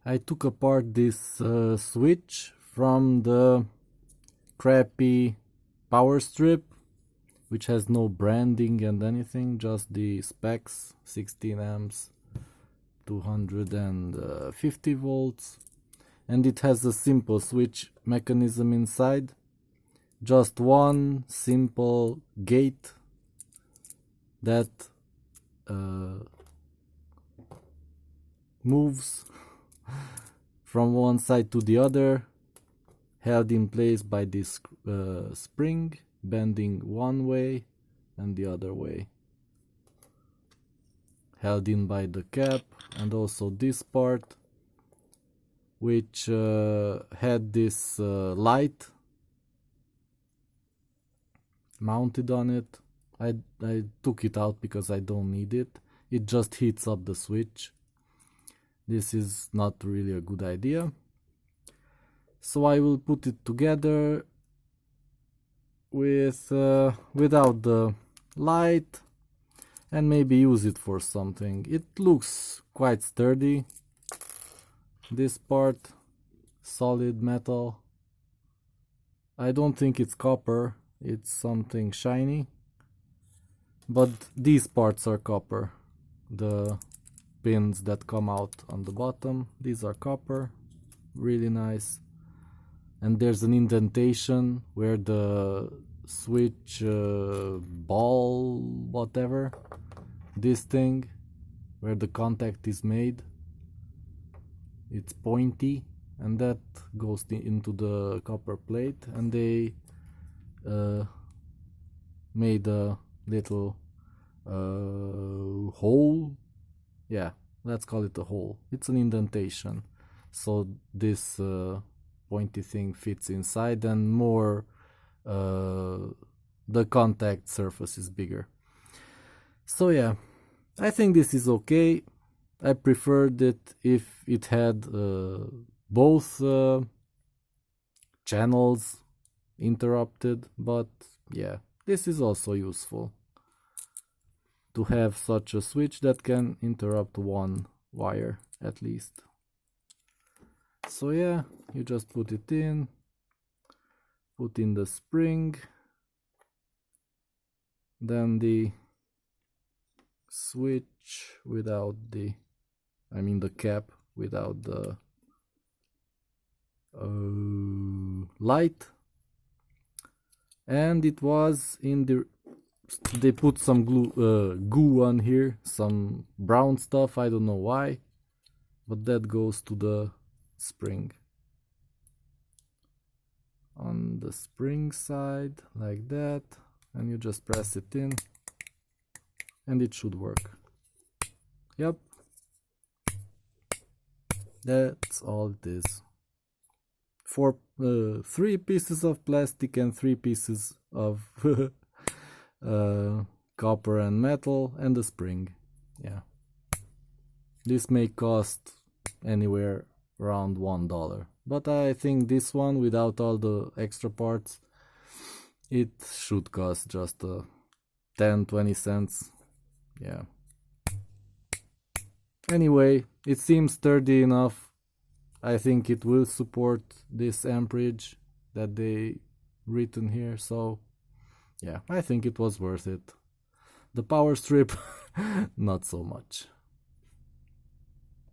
I took apart this switch from the crappy power strip, which has no branding and anything, just the specs, 16 amps, 250 volts, and it has a simple switch mechanism inside, just one simple gate that moves from one side to the other, held in place by this spring, bending one way and the other way, held in by the cap, and also this part, which had this light mounted on it. I took it out because I don't need it. It just heats up the switch. This is not really a good idea. So I will put it together with without the light and maybe use it for something. It looks quite sturdy. This part, solid metal. I don't think it's copper, it's something shiny. But these parts are copper. The pins that come out on the bottom, these are copper, really nice. And there's an indentation where the switch ball, whatever, this thing, where the contact is made, it's pointy, and that goes into the copper plate, and they made a little hole. Yeah, let's call it a hole. It's an indentation, so this pointy thing fits inside, and more the contact surface is bigger. So yeah, I think this is okay. I preferred it if it had both channels interrupted, but yeah, this is also useful to have such a switch that can interrupt one wire at least. So yeah, you just put it in, put in the spring, then the switch without the, the cap without the light, and it was in the, they put some goo on here, some brown stuff, I don't know why, but that goes to the spring. On the spring side, like that, and you just press it in, and it should work. Yep. That's all it is. For 3 pieces of plastic and 3 pieces of copper and metal and a spring. Yeah. This may cost anywhere around $1, but I think this one, without all the extra parts, it should cost just 10-20 cents. Yeah. Anyway, it seems sturdy enough. I think it will support this amperage that they written here, so yeah, I think it was worth it. The power strip, not so much.